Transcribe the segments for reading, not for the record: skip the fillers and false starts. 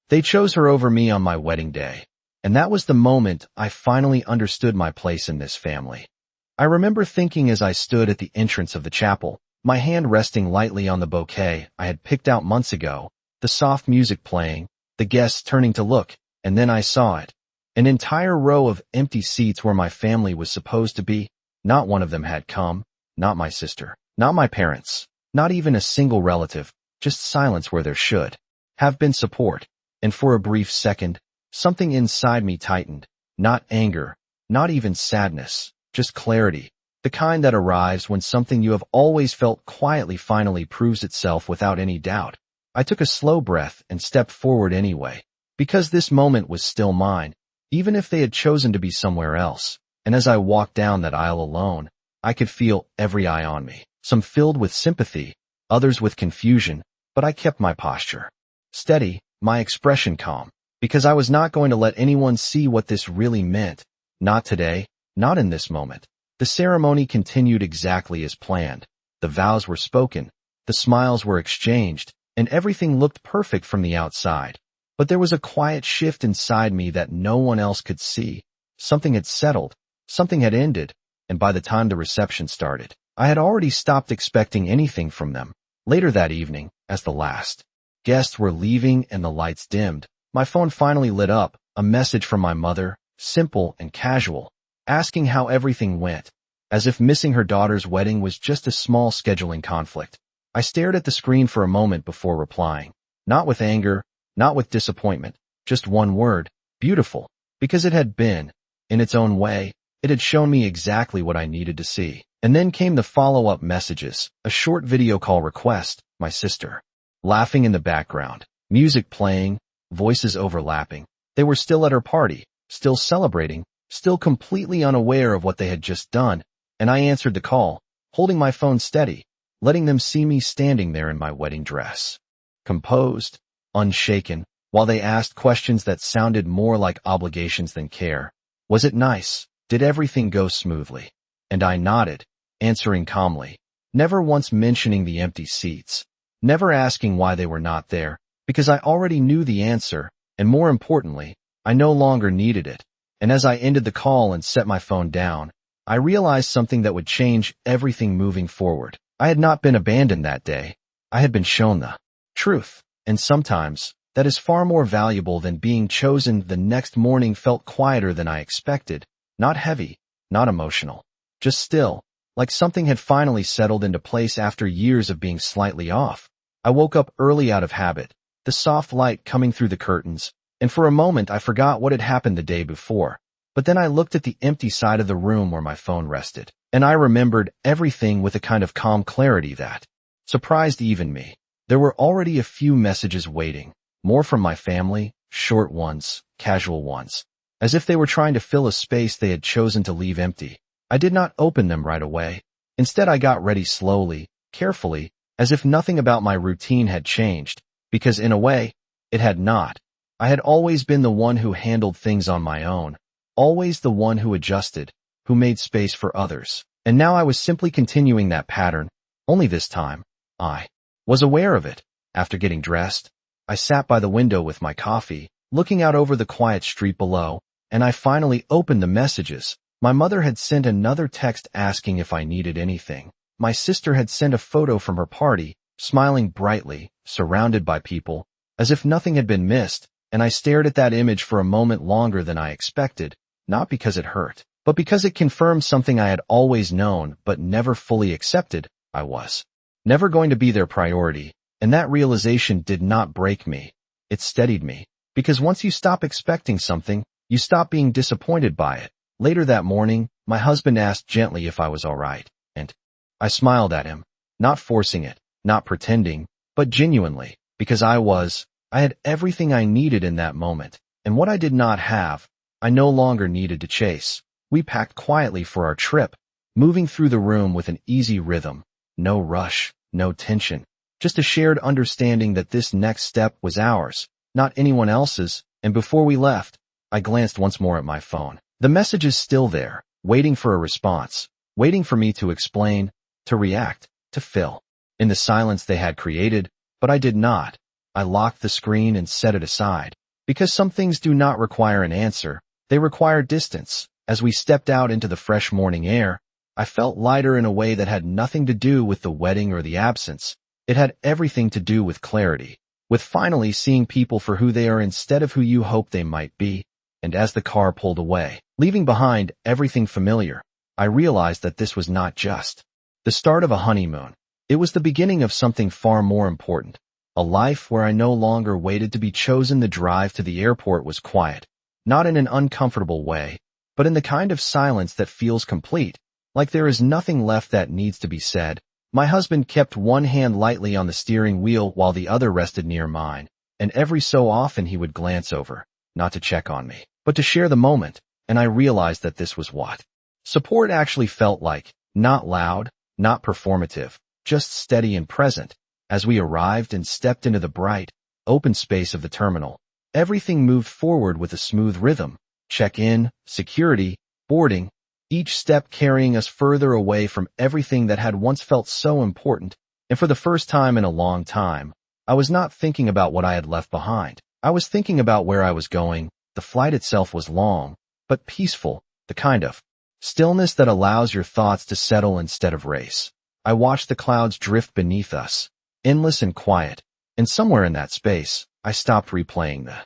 They chose her over me on my wedding day, and that was the moment I finally understood my place in this family. I remember thinking as I stood at the entrance of the chapel, my hand resting lightly on the bouquet I had picked out months ago, the soft music playing, the guests turning to look, and then I saw it. An entire row of empty seats where my family was supposed to be. Not one of them had come, not my sister, not my parents, not even a single relative, just silence where there should have been support. And for a brief second, something inside me tightened. Not anger, not even sadness, just clarity. The kind that arrives when something you have always felt quietly finally proves itself without any doubt. I took a slow breath and stepped forward anyway, because this moment was still mine, even if they had chosen to be somewhere else. And as I walked down that aisle alone, I could feel every eye on me, some filled with sympathy, others with confusion, but I kept my posture steady, my expression calm, because I was not going to let anyone see what this really meant. Not today, not in this moment. The ceremony continued exactly as planned. The vows were spoken, the smiles were exchanged, and everything looked perfect from the outside. But there was a quiet shift inside me that no one else could see. Something had settled, something had ended, and by the time the reception started, I had already stopped expecting anything from them. Later that evening, as the last guests were leaving and the lights dimmed, my phone finally lit up, a message from my mother, simple and casual, asking how everything went, as if missing her daughter's wedding was just a small scheduling conflict. I stared at the screen for a moment before replying, not with anger, not with disappointment, just one word, beautiful, because it had been, in its own way, it had shown me exactly what I needed to see. And then came the follow-up messages, a short video call request, my sister, laughing in the background, music playing, voices overlapping. They were still at her party, still celebrating, still completely unaware of what they had just done, and I answered the call, holding my phone steady, letting them see me standing there in my wedding dress. Composed, unshaken, while they asked questions that sounded more like obligations than care. Was it nice? Did everything go smoothly? And I nodded, answering calmly, never once mentioning the empty seats, never asking why they were not there, because I already knew the answer, and more importantly, I no longer needed it. And as I ended the call and set my phone down, I realized something that would change everything moving forward. I had not been abandoned that day. I had been shown the truth, and sometimes, that is far more valuable than being chosen. The next morning felt quieter than I expected, not heavy, not emotional, just still, like something had finally settled into place after years of being slightly off. I woke up early out of habit, the soft light coming through the curtains, and for a moment I forgot what had happened the day before. But then I looked at the empty side of the room where my phone rested, and I remembered everything with a kind of calm clarity that surprised even me. There were already a few messages waiting, more from my family, short ones, casual ones, as if they were trying to fill a space they had chosen to leave empty. I did not open them right away. Instead, I got ready slowly, carefully, as if nothing about my routine had changed, because in a way, it had not. I had always been the one who handled things on my own, always the one who adjusted, who made space for others. And now I was simply continuing that pattern, only this time, I was aware of it. After getting dressed, I sat by the window with my coffee, looking out over the quiet street below, and I finally opened the messages. My mother had sent another text asking if I needed anything. My sister had sent a photo from her party, smiling brightly, surrounded by people, as if nothing had been missed, and I stared at that image for a moment longer than I expected, not because it hurt, but because it confirmed something I had always known but never fully accepted. I was never going to be their priority, and that realization did not break me. It steadied me, because once you stop expecting something, you stop being disappointed by it. Later that morning, my husband asked gently if I was all right, and I smiled at him, not forcing it, not pretending, but genuinely, because I had everything I needed in that moment, and what I did not have, I no longer needed to chase. We packed quietly for our trip, moving through the room with an easy rhythm, no rush, no tension, just a shared understanding that this next step was ours, not anyone else's. And before we left, I glanced once more at my phone. The message is still there, waiting for a response, waiting for me to explain, to react, to fill in the silence they had created, but I did not. I locked the screen and set it aside. Because some things do not require an answer, they require distance. As we stepped out into the fresh morning air, I felt lighter in a way that had nothing to do with the wedding or the absence. It had everything to do with clarity, with finally seeing people for who they are instead of who you hope they might be. And as the car pulled away, leaving behind everything familiar, I realized that this was not just the start of a honeymoon. It was the beginning of something far more important, a life where I no longer waited to be chosen. The drive to the airport was quiet, not in an uncomfortable way, but in the kind of silence that feels complete, like there is nothing left that needs to be said. My husband kept one hand lightly on the steering wheel while the other rested near mine, and every so often he would glance over, not to check on me, but to share the moment, and I realized that this was what support actually felt like, not loud, not performative, just steady and present. As we arrived and stepped into the bright, open space of the terminal, everything moved forward with a smooth rhythm. Check-in, security, boarding, each step carrying us further away from everything that had once felt so important. And for the first time in a long time, I was not thinking about what I had left behind. I was thinking about where I was going. The flight itself was long, but peaceful, the kind of stillness that allows your thoughts to settle instead of race. I watched the clouds drift beneath us, endless and quiet, and somewhere in that space, I stopped replaying the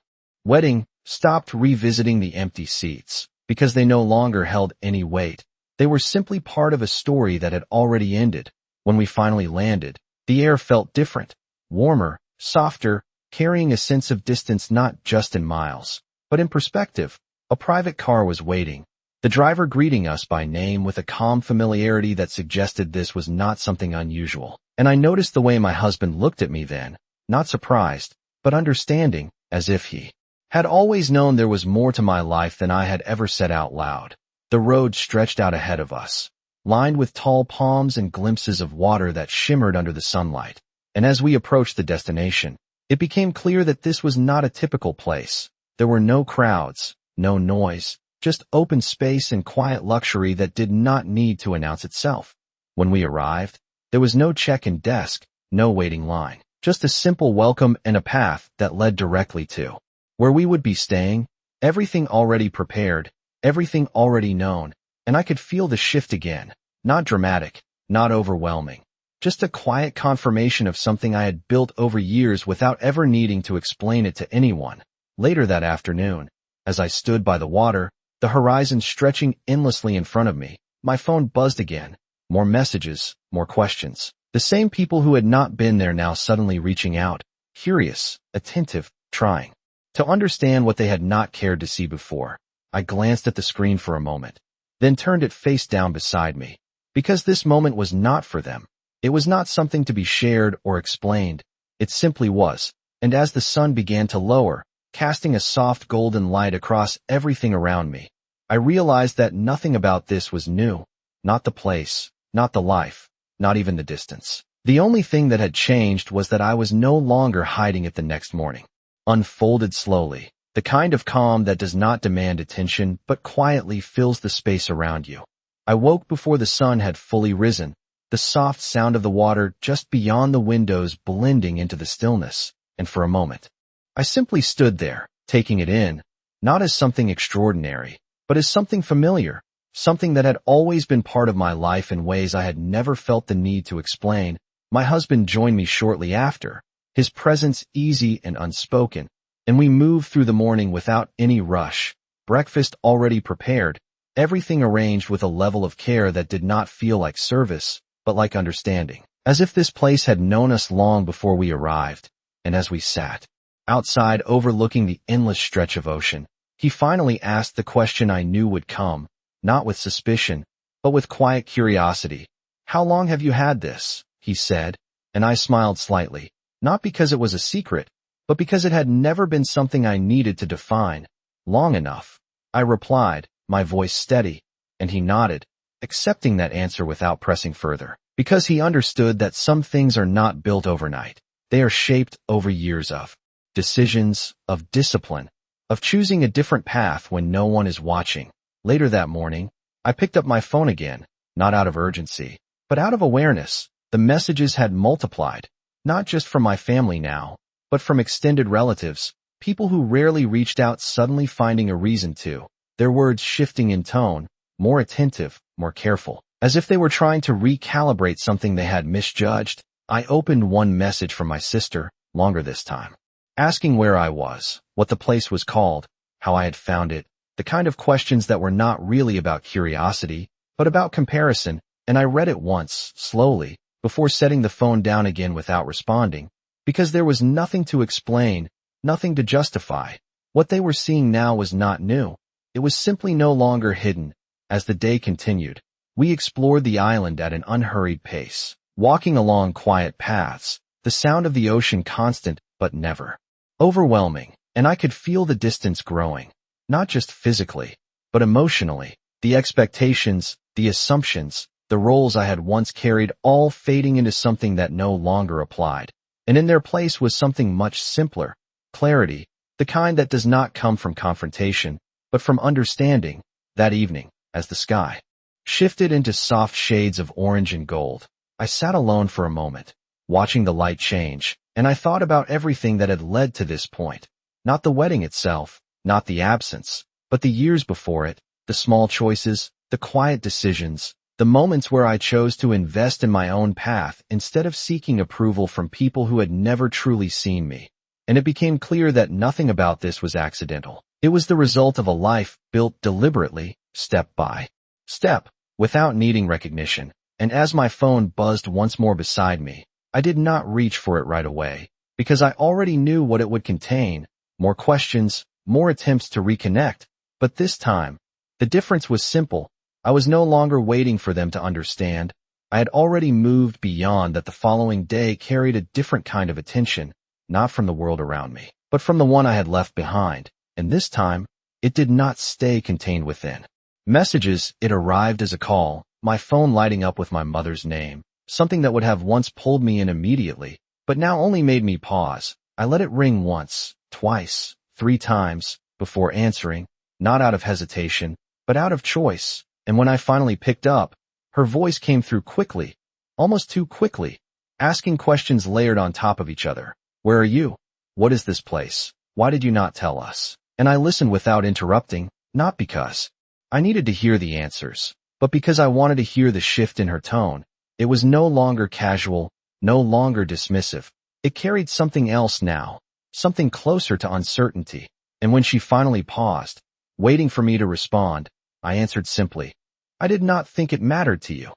wedding, stopped revisiting the empty seats, because they no longer held any weight. They were simply part of a story that had already ended. When we finally landed, the air felt different, warmer, softer, carrying a sense of distance not just in miles, but in perspective. A private car was waiting, the driver greeting us by name with a calm familiarity that suggested this was not something unusual. And I noticed the way my husband looked at me then, not surprised, but understanding, as if he had always known there was more to my life than I had ever said out loud. The road stretched out ahead of us, lined with tall palms and glimpses of water that shimmered under the sunlight. And as we approached the destination, it became clear that this was not a typical place. There were no crowds, no noise, just open space and quiet luxury that did not need to announce itself. When we arrived, there was no check-in desk, no waiting line, just a simple welcome and a path that led directly to where we would be staying. Everything already prepared, everything already known, and I could feel the shift again. Not dramatic, not overwhelming, just a quiet confirmation of something I had built over years without ever needing to explain it to anyone. Later that afternoon, as I stood by the water, the horizon stretching endlessly in front of me, my phone buzzed again. More messages, more questions. The same people who had not been there now suddenly reaching out, curious, attentive, trying to understand what they had not cared to see before. I glanced at the screen for a moment, then turned it face down beside me, because this moment was not for them. It was not something to be shared or explained. It simply was. And as the sun began to lower, casting a soft golden light across everything around me, I realized that nothing about this was new. Not the place, not the life, not even the distance. The only thing that had changed was that I was no longer hiding it. The next morning unfolded slowly, the kind of calm that does not demand attention but quietly fills the space around you. I woke before the sun had fully risen, the soft sound of the water just beyond the windows blending into the stillness, and for a moment, I simply stood there, taking it in, not as something extraordinary, but as something familiar, something that had always been part of my life in ways I had never felt the need to explain. My husband joined me shortly after, his presence easy and unspoken, and we moved through the morning without any rush, breakfast already prepared, everything arranged with a level of care that did not feel like service, but like understanding, as if this place had known us long before we arrived. And as we sat outside overlooking the endless stretch of ocean, he finally asked the question I knew would come, not with suspicion, but with quiet curiosity. "How long have you had this?" he said, and I smiled slightly, not because it was a secret, but because it had never been something I needed to define. "Long enough," I replied, my voice steady, and he nodded, accepting that answer without pressing further, because he understood that some things are not built overnight. They are shaped over years of decisions, of discipline, of choosing a different path when no one is watching. Later that morning, I picked up my phone again, not out of urgency, but out of awareness. The messages had multiplied, not just from my family now, but from extended relatives, people who rarely reached out suddenly finding a reason to, their words shifting in tone, more attentive, more careful, as if they were trying to recalibrate something they had misjudged. I opened one message from my sister, longer this time, asking where I was, what the place was called, how I had found it, the kind of questions that were not really about curiosity, but about comparison, and I read it once, slowly, before setting the phone down again without responding, because there was nothing to explain, nothing to justify. What they were seeing now was not new. It was simply no longer hidden. As the day continued, we explored the island at an unhurried pace, walking along quiet paths, the sound of the ocean constant but never overwhelming, and I could feel the distance growing, not just physically, but emotionally, the expectations, the assumptions, the roles I had once carried all fading into something that no longer applied. And in their place was something much simpler, clarity, the kind that does not come from confrontation, but from understanding. That evening, as the sky shifted into soft shades of orange and gold, I sat alone for a moment, watching the light change, and I thought about everything that had led to this point. Not the wedding itself, not the absence, but the years before it, the small choices, the quiet decisions, the moments where I chose to invest in my own path instead of seeking approval from people who had never truly seen me. And it became clear that nothing about this was accidental. It was the result of a life built deliberately, step by step, without needing recognition. And as my phone buzzed once more beside me, I did not reach for it right away, because I already knew what it would contain, more questions, more attempts to reconnect. But this time, the difference was simple. I was no longer waiting for them to understand. I had already moved beyond that. The following day carried a different kind of attention, not from the world around me, but from the one I had left behind. And this time, it did not stay contained within messages. It arrived as a call, my phone lighting up with my mother's name, something that would have once pulled me in immediately, but now only made me pause. I let it ring once, twice, 3 times, before answering, not out of hesitation, but out of choice. And when I finally picked up, her voice came through quickly, almost too quickly, asking questions layered on top of each other. Where are you? What is this place? Why did you not tell us? And I listened without interrupting, not because I needed to hear the answers, but because I wanted to hear the shift in her tone. It was no longer casual, no longer dismissive. It carried something else now, something closer to uncertainty. And when she finally paused, waiting for me to respond, I answered simply, I did not think it mattered to you.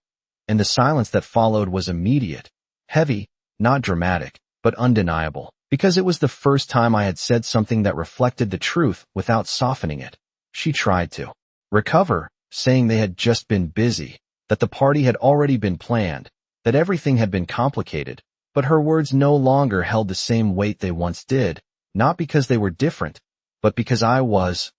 And the silence that followed was immediate, heavy, not dramatic, but undeniable, because it was the first time I had said something that reflected the truth without softening it. She tried to recover, saying they had just been busy, that the party had already been planned, that everything had been complicated, but her words no longer held the same weight they once did, not because they were different, but because I was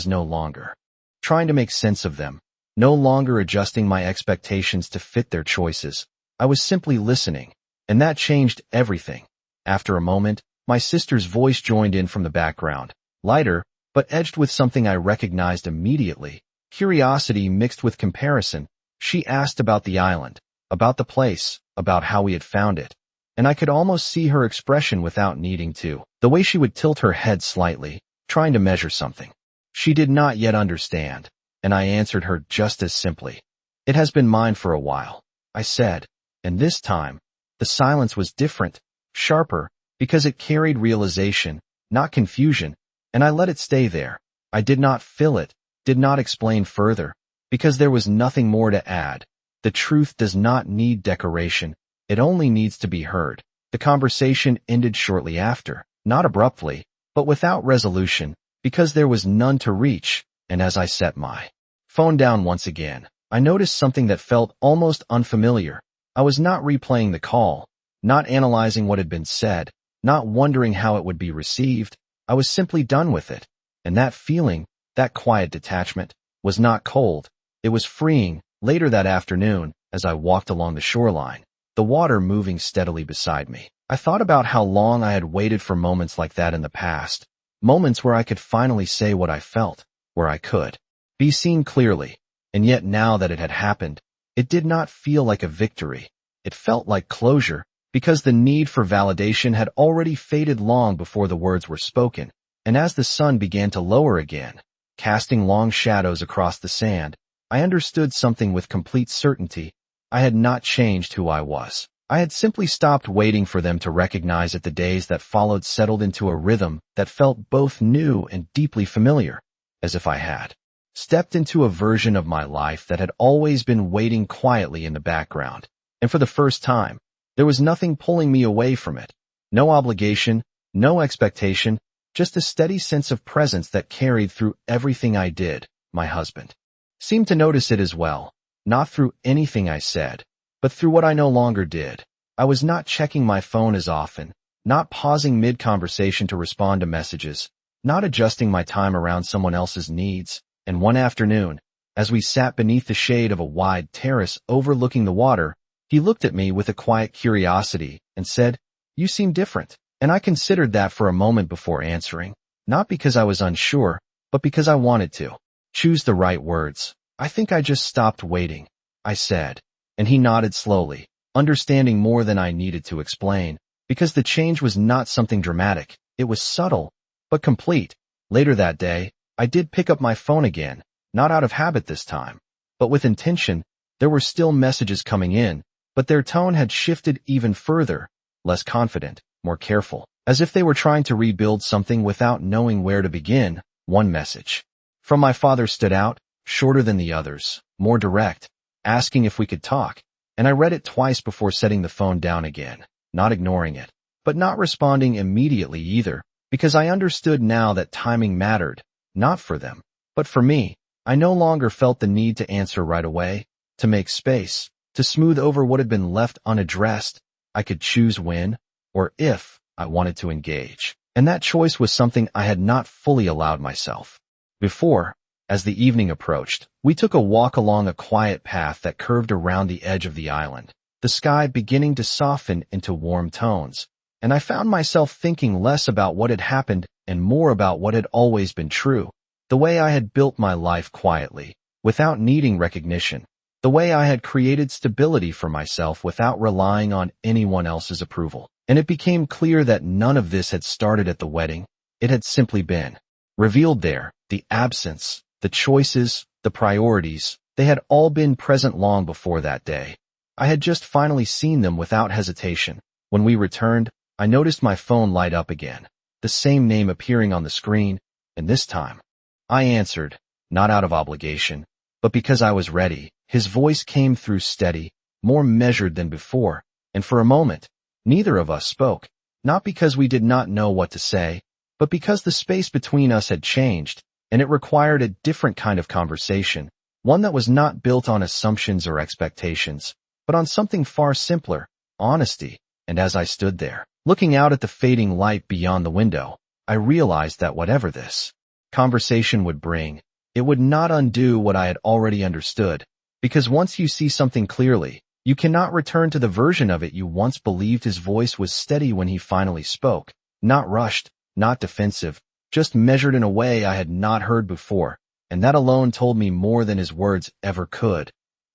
no longer trying to make sense of them, no longer adjusting my expectations to fit their choices. I was simply listening, and that changed everything. After a moment, my sister's voice joined in from the background, lighter, but edged with something I recognized immediately, curiosity mixed with comparison. She asked about the island, about the place, about how we had found it, and I could almost see her expression without needing to, the way she would tilt her head slightly, trying to measure something. She did not yet understand, and I answered her just as simply. It has been mine for a while, I said, and this time, the silence was different, sharper, because it carried realization, not confusion, and I let it stay there. I did not fill it, did not explain further, because there was nothing more to add. The truth does not need decoration, it only needs to be heard. The conversation ended shortly after, not abruptly, but without resolution, because there was none to reach. And as I set my phone down once again, I noticed something that felt almost unfamiliar. I was not replaying the call, not analyzing what had been said, not wondering how it would be received. I was simply done with it. And that feeling, that quiet detachment, was not cold. It was freeing. Later that afternoon, as I walked along the shoreline, the water moving steadily beside me, I thought about how long I had waited for moments like that in the past, moments where I could finally say what I felt, where I could be seen clearly. And yet now that it had happened, it did not feel like a victory. It felt like closure, because the need for validation had already faded long before the words were spoken, and as the sun began to lower again, casting long shadows across the sand, I understood something with complete certainty. I had not changed who I was. I had simply stopped waiting for them to recognize it. The days that followed settled into a rhythm that felt both new and deeply familiar, as if I had stepped into a version of my life that had always been waiting quietly in the background. And for the first time, there was nothing pulling me away from it. No obligation, no expectation, just a steady sense of presence that carried through everything I did. My husband seemed to notice it as well, not through anything I said, but through what I no longer did. I was not checking my phone as often, not pausing mid-conversation to respond to messages, not adjusting my time around someone else's needs. And one afternoon, as we sat beneath the shade of a wide terrace overlooking the water, he looked at me with a quiet curiosity and said, "You seem different." And I considered that for a moment before answering, not because I was unsure, but because I wanted to choose the right words. "I think I just stopped waiting," I said, and he nodded slowly, understanding more than I needed to explain, because the change was not something dramatic. It was subtle, but complete. Later that day, I did pick up my phone again, not out of habit this time, but with intention. There were still messages coming in, but their tone had shifted even further, less confident, more careful, as if they were trying to rebuild something without knowing where to begin. One message from my father stood out, shorter than the others, more direct, asking if we could talk, and I read it twice before setting the phone down again, not ignoring it, but not responding immediately either, because I understood now that timing mattered, not for them, but for me. I no longer felt the need to answer right away, to make space, to smooth over what had been left unaddressed. I could choose when, or if, I wanted to engage, and that choice was something I had not fully allowed myself before. As the evening approached, we took a walk along a quiet path that curved around the edge of the island, the sky beginning to soften into warm tones, and I found myself thinking less about what had happened and more about what had always been true, the way I had built my life quietly, without needing recognition, the way I had created stability for myself without relying on anyone else's approval. And it became clear that none of this had started at the wedding. It had simply been revealed there. The absence, the choices, the priorities, they had all been present long before that day. I had just finally seen them without hesitation. When we returned, I noticed my phone light up again, the same name appearing on the screen, and this time, I answered, not out of obligation, but because I was ready. His voice came through steady, more measured than before, and for a moment, neither of us spoke, not because we did not know what to say, but because the space between us had changed, and it required a different kind of conversation, one that was not built on assumptions or expectations, but on something far simpler, honesty. And as I stood there, looking out at the fading light beyond the window, I realized that whatever this conversation would bring, it would not undo what I had already understood, because once you see something clearly, you cannot return to the version of it you once believed. His voice was steady when he finally spoke, not rushed, not defensive, just measured in a way I had not heard before, and that alone told me more than his words ever could.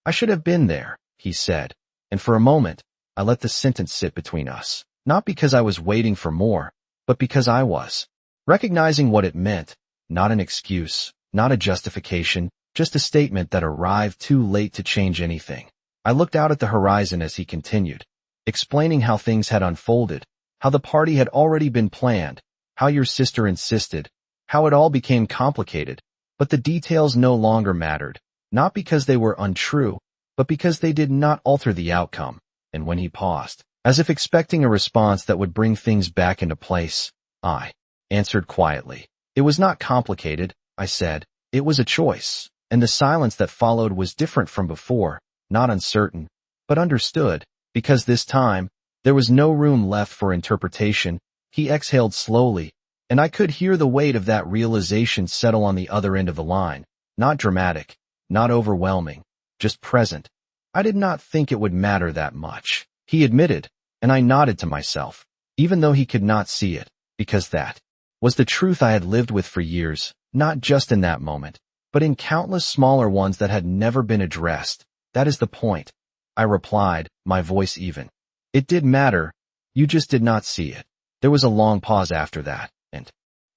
"I should have been there," he said, and for a moment, I let the sentence sit between us, not because I was waiting for more, but because I was recognizing what it meant, not an excuse, not a justification, just a statement that arrived too late to change anything. I looked out at the horizon as he continued, explaining how things had unfolded, how the party had already been planned, how your sister insisted, how it all became complicated, but the details no longer mattered, not because they were untrue, but because they did not alter the outcome. And when he paused, as if expecting a response that would bring things back into place, I answered quietly. "It was not complicated," I said. "It was a choice." And the silence that followed was different from before, not uncertain, but understood, because this time, there was no room left for interpretation. He exhaled slowly, and I could hear the weight of that realization settle on the other end of the line. Not dramatic, not overwhelming, just present. "I did not think it would matter that much," he admitted, and I nodded to myself, even though he could not see it, because that was the truth I had lived with for years, not just in that moment, but in countless smaller ones that had never been addressed. "That is the point," I replied, my voice even. It did matter. You just did not see it. There was a long pause after that, and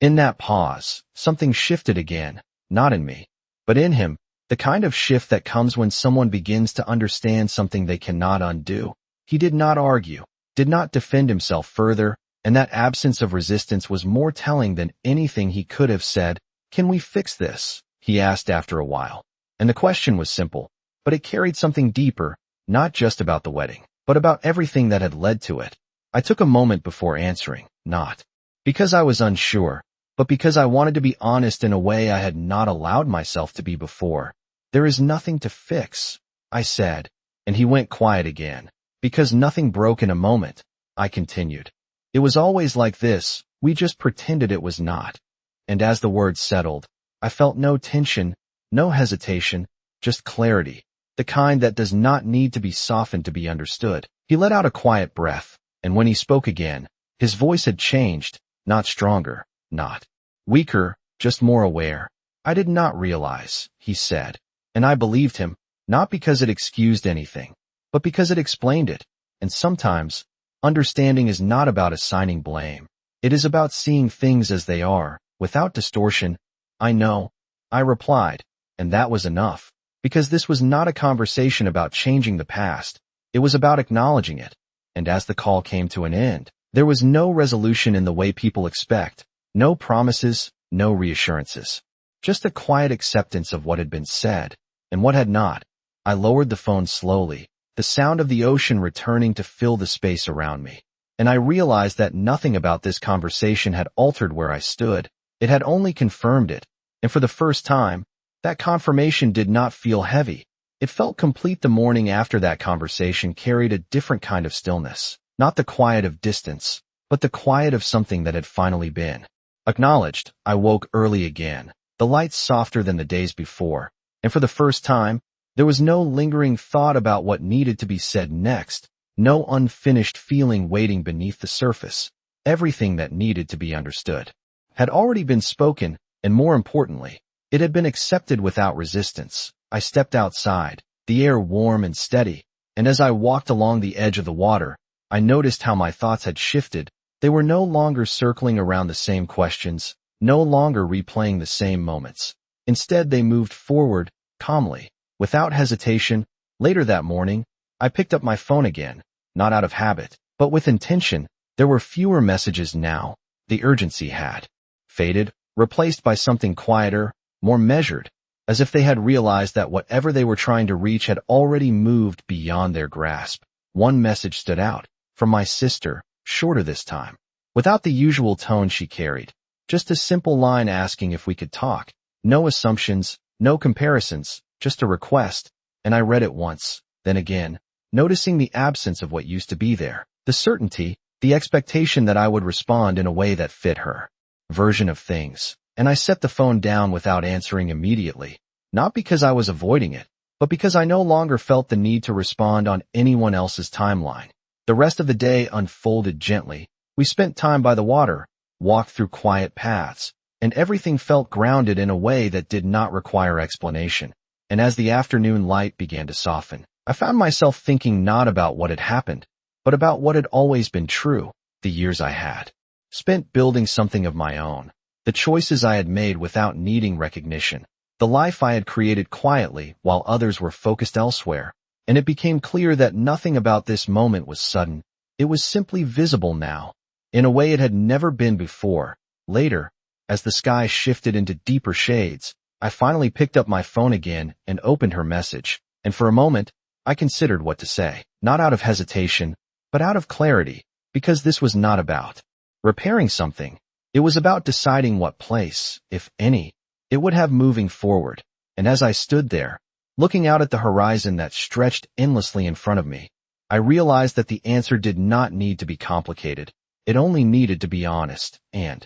in that pause, something shifted again, not in me, but in him, the kind of shift that comes when someone begins to understand something they cannot undo. He did not argue, did not defend himself further, and that absence of resistance was more telling than anything he could have said. "Can we fix this?" he asked after a while. And the question was simple, but it carried something deeper, not just about the wedding, but about everything that had led to it. I took a moment before answering, not because I was unsure, but because I wanted to be honest in a way I had not allowed myself to be before. "There is nothing to fix," I said, and he went quiet again. "Because nothing broke in a moment," I continued. "It was always like this, we just pretended it was not." And as the words settled, I felt no tension, no hesitation, just clarity, the kind that does not need to be softened to be understood. He let out a quiet breath, and when he spoke again, his voice had changed, not stronger, not weaker, just more aware. "I did not realize," he said, and I believed him, not because it excused anything, but because it explained it. And sometimes, understanding is not about assigning blame. It is about seeing things as they are, without distortion. "I know," I replied, and that was enough, because this was not a conversation about changing the past. It was about acknowledging it. And as the call came to an end, there was no resolution in the way people expect, no promises, no reassurances. Just a quiet acceptance of what had been said, and what had not. I lowered the phone slowly, the sound of the ocean returning to fill the space around me. And I realized that nothing about this conversation had altered where I stood. It had only confirmed it. And for the first time, that confirmation did not feel heavy. It felt complete. The morning after that conversation carried a different kind of stillness, not the quiet of distance, but the quiet of something that had finally been acknowledged. I woke early again, the lights softer than the days before, and for the first time, there was no lingering thought about what needed to be said next, no unfinished feeling waiting beneath the surface. Everything that needed to be understood had already been spoken, and more importantly, it had been accepted without resistance. I stepped outside, the air warm and steady, and as I walked along the edge of the water, I noticed how my thoughts had shifted. They were no longer circling around the same questions, no longer replaying the same moments. Instead, they moved forward, calmly, without hesitation. Later that morning, I picked up my phone again, not out of habit, but with intention. There were fewer messages now. The urgency had faded, replaced by something quieter, more measured, as if they had realized that whatever they were trying to reach had already moved beyond their grasp. One message stood out, from my sister, shorter this time, without the usual tone she carried, just a simple line asking if we could talk. No assumptions, no comparisons, just a request, and I read it once, then again, noticing the absence of what used to be there, the certainty, the expectation that I would respond in a way that fit her version of things. And I set the phone down without answering immediately, not because I was avoiding it, but because I no longer felt the need to respond on anyone else's timeline. The rest of the day unfolded gently. We spent time by the water, walked through quiet paths, and everything felt grounded in a way that did not require explanation. And as the afternoon light began to soften, I found myself thinking not about what had happened, but about what had always been true, the years I had spent building something of my own. The choices I had made without needing recognition, the life I had created quietly while others were focused elsewhere, and it became clear that nothing about this moment was sudden. It was simply visible now, in a way it had never been before. Later, as the sky shifted into deeper shades, I finally picked up my phone again and opened her message, and for a moment, I considered what to say, not out of hesitation, but out of clarity, because this was not about repairing something. It was about deciding what place, if any, it would have moving forward. And as I stood there, looking out at the horizon that stretched endlessly in front of me, I realized that the answer did not need to be complicated. It only needed to be honest, and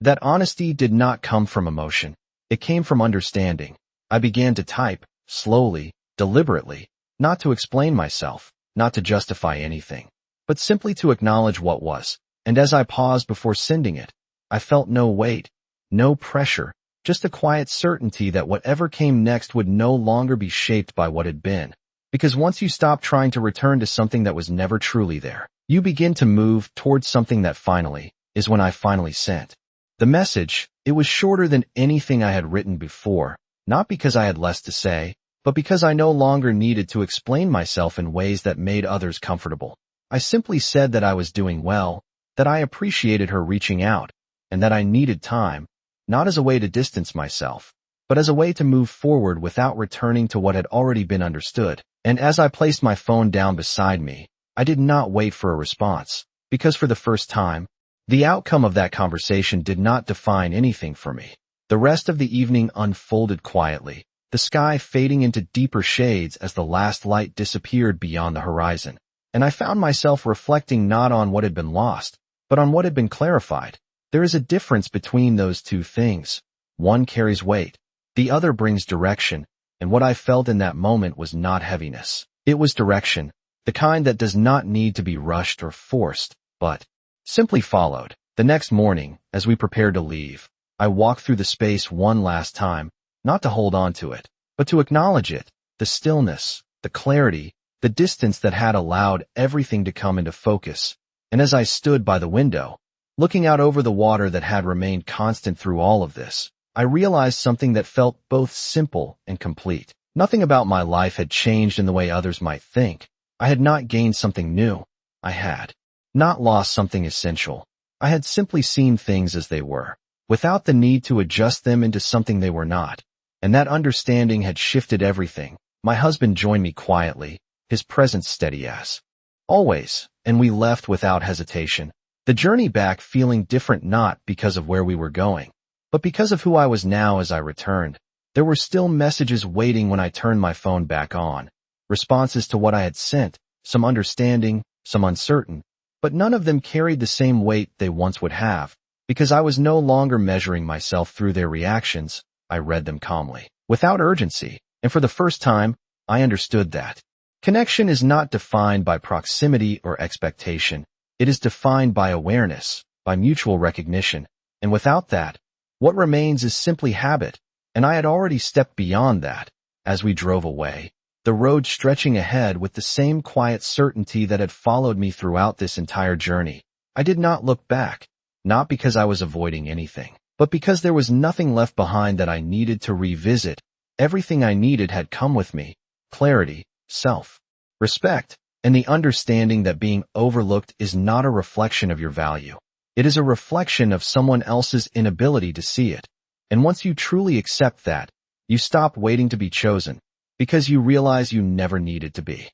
that honesty did not come from emotion. It came from understanding. I began to type, slowly, deliberately, not to explain myself, not to justify anything, but simply to acknowledge what was. And as I paused before sending it, I felt no weight, no pressure, just a quiet certainty that whatever came next would no longer be shaped by what had been, Because once you stop trying to return to something that was never truly there, you begin to move towards something that finally is when I finally sent the message. It was shorter than anything I had written before, not because I had less to say, but because I no longer needed to explain myself in ways that made others comfortable. I simply said that I was doing well, that I appreciated her reaching out, and that I needed time, not as a way to distance myself, but as a way to move forward without returning to what had already been understood. And as I placed my phone down beside me, I did not wait for a response, because for the first time, the outcome of that conversation did not define anything for me. The rest of the evening unfolded quietly, the sky fading into deeper shades as the last light disappeared beyond the horizon. And I found myself reflecting not on what had been lost, but on what had been clarified. There is a difference between those two things. One carries weight, the other brings direction, and what I felt in that moment was not heaviness. It was direction, the kind that does not need to be rushed or forced, but simply followed. The next morning, as we prepared to leave, I walked through the space one last time, not to hold on to it, but to acknowledge it, the stillness, the clarity, the distance that had allowed everything to come into focus. And as I stood by the window, looking out over the water that had remained constant through all of this, I realized something that felt both simple and complete. Nothing about my life had changed in the way others might think. I had not gained something new. I had not lost something essential. I had simply seen things as they were, without the need to adjust them into something they were not. And that understanding had shifted everything. My husband joined me quietly, his presence steady as always, and we left without hesitation. The journey back feeling different not because of where we were going, but because of who I was now as I returned. There were still messages waiting when I turned my phone back on, responses to what I had sent, some understanding, some uncertain, but none of them carried the same weight they once would have, because I was no longer measuring myself through their reactions. I read them calmly, without urgency, and for the first time, I understood that connection is not defined by proximity or expectation. It is defined by awareness, by mutual recognition, and without that, what remains is simply habit, and I had already stepped beyond that. As we drove away, the road stretching ahead with the same quiet certainty that had followed me throughout this entire journey. I did not look back, not because I was avoiding anything, but because there was nothing left behind that I needed to revisit. Everything I needed had come with me: clarity, self-respect, and the understanding that being overlooked is not a reflection of your value. It is a reflection of someone else's inability to see it. And once you truly accept that, you stop waiting to be chosen, because you realize you never needed to be.